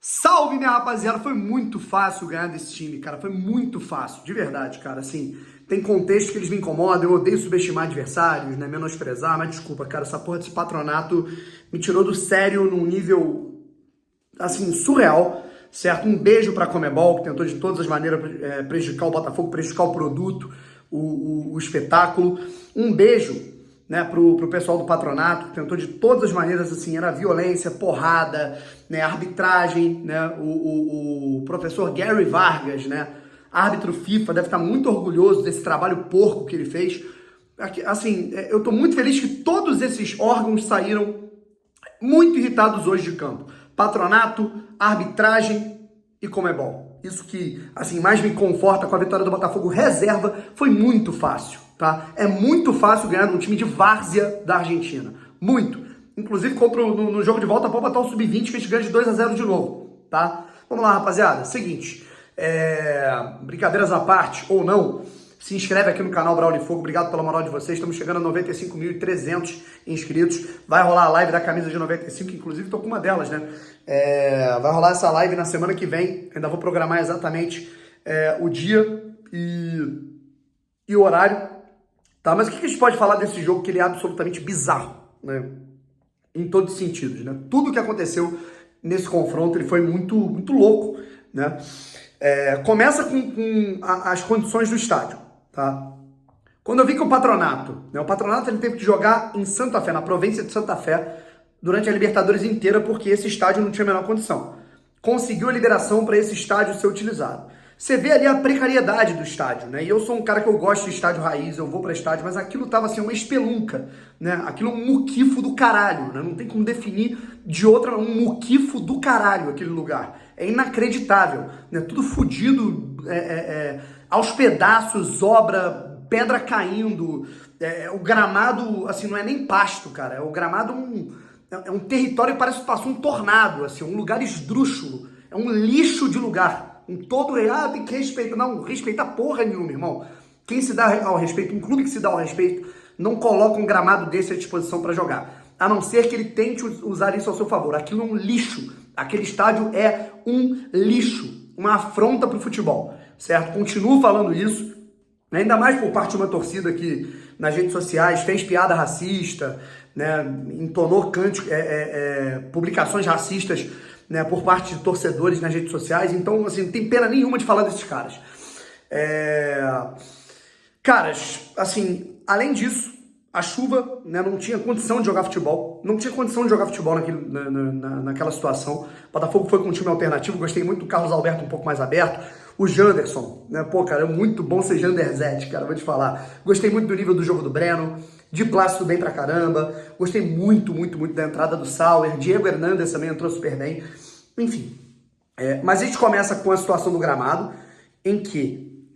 Salve, minha rapaziada! Foi muito fácil ganhar desse time, cara. Foi muito fácil, de verdade, cara. Assim, tem contexto que eles me incomodam. Eu odeio subestimar adversários, né? Menosprezar, mas desculpa, cara. Essa porra desse patronato me tirou do sério num nível, assim, surreal, certo? Um beijo pra Conmebol, que tentou de todas as maneiras prejudicar o Botafogo, prejudicar o produto, o espetáculo. Um beijo, né, pro pessoal do patronato, que tentou de todas as maneiras, assim, era violência, porrada, né, arbitragem, né, o professor Gary Vargas, né, árbitro FIFA, deve estar muito orgulhoso desse trabalho porco que ele fez. Assim, eu tô muito feliz que todos esses órgãos saíram muito irritados hoje de campo. Patronato, arbitragem e Conmebol. Isso que, assim, mais me conforta com a vitória do Botafogo reserva. Foi muito fácil, tá? É muito fácil ganhar de um time de várzea da Argentina. Muito. Inclusive, no jogo de volta, pode botar o Sub-20 que a gente ganha de 2-0 de novo, tá? Vamos lá, rapaziada. Seguinte, brincadeiras à parte, ou não, se inscreve aqui no canal Brawl de Fogo. Obrigado pela moral de vocês. Estamos chegando a 95.300 inscritos. Vai rolar a live da camisa de 95, inclusive tô com uma delas, né? Vai rolar essa live na semana que vem. Ainda vou programar exatamente o dia e o horário. Tá? Mas o que a gente pode falar desse jogo que ele é absolutamente bizarro, né? Em todos os sentidos, né? Tudo que aconteceu nesse confronto, ele foi muito, muito louco, né? Começa com as condições do estádio, tá? Quando eu vi que o Patronato ele teve que jogar em Santa Fé, na província de Santa Fé, durante a Libertadores inteira, porque esse estádio não tinha a menor condição. Conseguiu a liberação para esse estádio ser utilizado. Você vê ali a precariedade do estádio, né? E eu sou um cara que eu gosto de estádio raiz, eu vou para estádio, mas aquilo tava assim, uma espelunca, né? Aquilo é um muquifo do caralho, né? Não tem como definir de outra, um muquifo do caralho aquele lugar. É inacreditável, né? Tudo fodido, aos pedaços, obra, pedra caindo, o gramado, assim, não é nem pasto, cara, o gramado é um território que parece que passou um tornado, assim, um lugar esdrúxulo, é um lixo de lugar. Um todo, tem que respeitar. Não, respeitar porra nenhuma, irmão. Quem se dá ao respeito, um clube que se dá ao respeito, não coloca um gramado desse à disposição para jogar. A não ser que ele tente usar isso ao seu favor. Aquilo é um lixo. Aquele estádio é um lixo. Uma afronta pro futebol, certo? Continuo falando isso. Ainda mais por parte de uma torcida que nas redes sociais fez piada racista, né? Entonou cântico, publicações racistas, né, por parte de torcedores nas redes sociais. Então, assim, não tem pena nenhuma de falar desses caras. Caras, assim, além disso, a chuva, né, não tinha condição de jogar futebol. Não tinha condição de jogar futebol naquela situação. O Botafogo foi com um time alternativo. Gostei muito do Carlos Alberto um pouco mais aberto. O Janderson, né? Pô, cara, é muito bom ser Janderzete, cara, vou te falar. Gostei muito do nível do jogo do Breno. De Plácido bem pra caramba. Gostei muito, muito, muito da entrada do Sauer. Diego Hernandes também entrou super bem. Enfim. Mas a gente começa com a situação do gramado, em que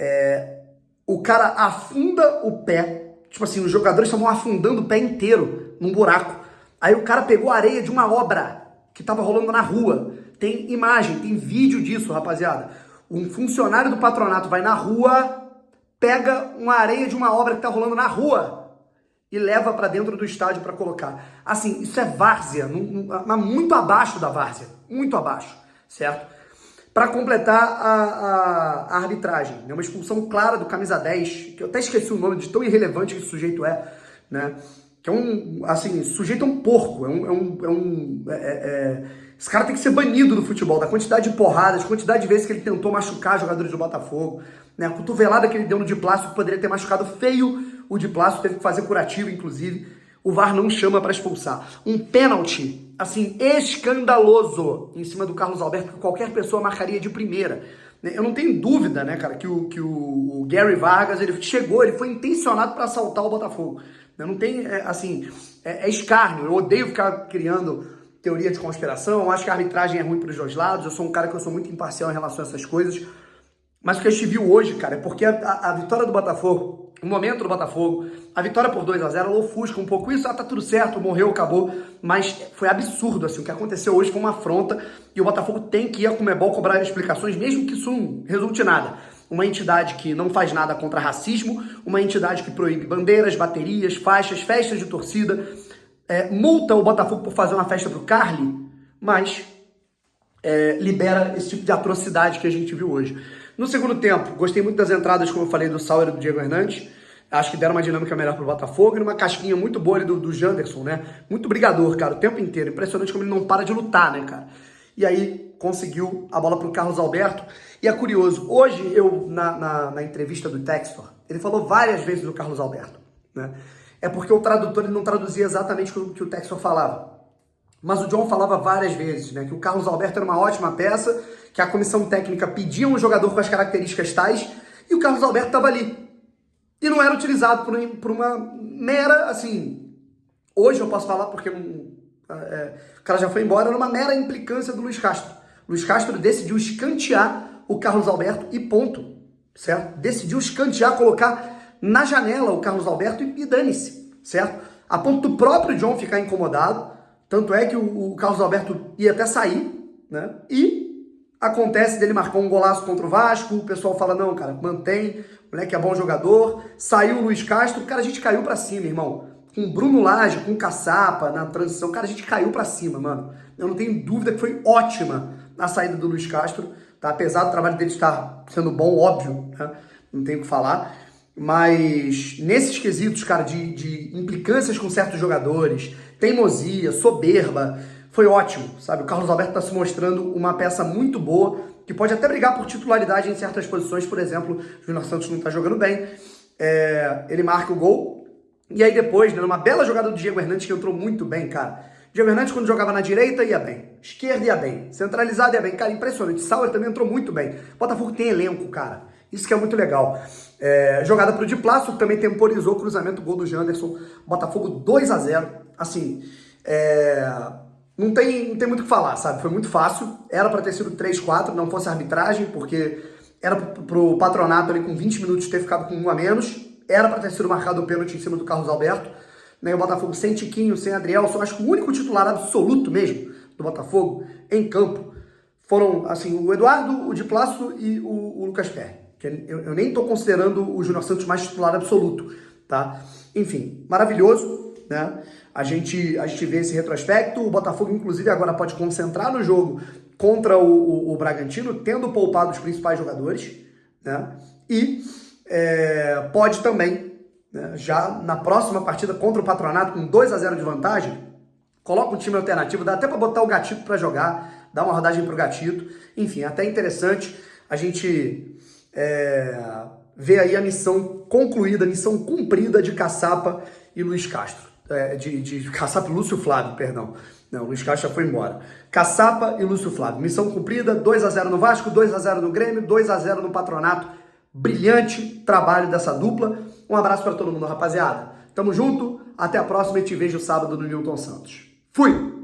o cara afunda o pé. Tipo assim, os jogadores estavam afundando o pé inteiro num buraco. Aí o cara pegou a areia de uma obra que tava rolando na rua. Tem imagem, tem vídeo disso, rapaziada. Um funcionário do patronato vai na rua, pega uma areia de uma obra que tá rolando na rua e leva para dentro do estádio para colocar. Assim, isso é várzea, muito abaixo da várzea, muito abaixo, certo? Para completar a arbitragem, né? Uma expulsão clara do camisa 10, que eu até esqueci o nome de tão irrelevante que esse sujeito é, né? Que sujeito é um porco, esse cara tem que ser banido do futebol, da quantidade de porradas, quantidade de vezes que ele tentou machucar jogadores do Botafogo, né? A cotovelada que ele deu no de Plácido, que poderia ter machucado feio o de Plácido, teve que fazer curativo, inclusive. O VAR não chama para expulsar. Um pênalti, assim, escandaloso em cima do Carlos Alberto, que qualquer pessoa marcaria de primeira. Eu não tenho dúvida, né, cara, que o Gary Vargas, ele foi intencionado para assaltar o Botafogo. Não tem, escárnio. Eu odeio ficar criando teoria de conspiração, eu acho que a arbitragem é ruim para os dois lados, eu sou um cara que eu sou muito imparcial em relação a essas coisas, mas o que a gente viu hoje, cara, é porque a vitória do Botafogo, o momento do Botafogo, a vitória por 2-0, ela ofusca um pouco isso, tá tudo certo, morreu, acabou, mas foi absurdo, assim, o que aconteceu hoje foi uma afronta, e o Botafogo tem que ir a Conmebol cobrar explicações, mesmo que isso não resulte em nada. Uma entidade que não faz nada contra racismo, uma entidade que proíbe bandeiras, baterias, faixas, festas de torcida, multa o Botafogo por fazer uma festa pro Carly, mas libera esse tipo de atrocidade que a gente viu hoje. No segundo tempo, gostei muito das entradas, como eu falei, do Sauer e do Diego Hernandes. Acho que deram uma dinâmica melhor pro Botafogo e numa casquinha muito boa ali do Janderson, né? Muito brigador, cara, o tempo inteiro. Impressionante como ele não para de lutar, né, cara? E aí conseguiu a bola pro Carlos Alberto. E é curioso, hoje eu, na entrevista do Textor, ele falou várias vezes do Carlos Alberto, né? É porque o tradutor ele não traduzia exatamente o que o Textor falava. Mas o John falava várias vezes, né, que o Carlos Alberto era uma ótima peça, que a comissão técnica pedia um jogador com as características tais, e o Carlos Alberto estava ali. E não era utilizado por uma mera, assim, hoje eu posso falar porque o cara já foi embora, era uma mera implicância do Luiz Castro. O Luiz Castro decidiu escantear o Carlos Alberto e ponto, certo? Decidiu escantear, colocar na janela o Carlos Alberto e dane-se, certo? A ponto do próprio John ficar incomodado. Tanto é que o Carlos Alberto ia até sair, né? E acontece dele marcar um golaço contra o Vasco, o pessoal fala, não, cara, mantém, o moleque é bom jogador. Saiu o Luiz Castro, cara, a gente caiu pra cima, irmão. Com o Bruno Lage, com o Caçapa na transição, cara, a gente caiu pra cima, mano. Eu não tenho dúvida que foi ótima a saída do Luiz Castro, tá? Apesar do trabalho dele estar sendo bom, óbvio, né? Não tenho o que falar. Mas nesses quesitos, cara, de implicâncias com certos jogadores, teimosia, soberba, foi ótimo, sabe? O Carlos Alberto está se mostrando uma peça muito boa, que pode até brigar por titularidade em certas posições. Por exemplo, o Júnior Santos não está jogando bem, ele marca o gol, e aí depois, né, numa bela jogada do Diego Hernandes, que entrou muito bem, cara. Diego Hernandes, quando jogava na direita, ia bem. Esquerda, ia bem. Centralizado, ia bem. Cara, impressionante. Sauer também entrou muito bem. Botafogo tem elenco, cara. Isso que é muito legal. Jogada pro Di Plácio, que também temporizou o cruzamento, gol do Janderson. Botafogo 2-0. Assim, não tem muito o que falar, sabe? Foi muito fácil. Era para ter sido 3-4, não fosse a arbitragem, porque era pro Patronato ali com 20 minutos ter ficado com um a menos. Era para ter sido marcado o pênalti em cima do Carlos Alberto. Né? O Botafogo sem Tiquinho, sem Adrielson. Acho que o único titular absoluto mesmo do Botafogo em campo foram, assim, o Eduardo, o Di Plácio e o Lucas Perry. Eu nem estou considerando o Júnior Santos mais titular absoluto, tá? Enfim, maravilhoso, né? A gente vê esse retrospecto. O Botafogo, inclusive, agora pode concentrar no jogo contra o Bragantino, tendo poupado os principais jogadores, né? E pode também, né, já na próxima partida contra o Patronato, com 2-0 de vantagem, coloca um time alternativo, dá até para botar o Gatito para jogar, dá uma rodagem pro Gatito. Enfim, até interessante a gente ver aí a missão concluída, a missão cumprida de Caçapa e Luiz Castro. De Caçapa e Lúcio Flávio, perdão. Não, Luiz Castro já foi embora. Caçapa e Lúcio Flávio. Missão cumprida, 2-0 no Vasco, 2-0 no Grêmio, 2-0 no Patronato. Brilhante trabalho dessa dupla. Um abraço para todo mundo, rapaziada. Tamo junto, até a próxima e te vejo sábado no Newton Santos. Fui!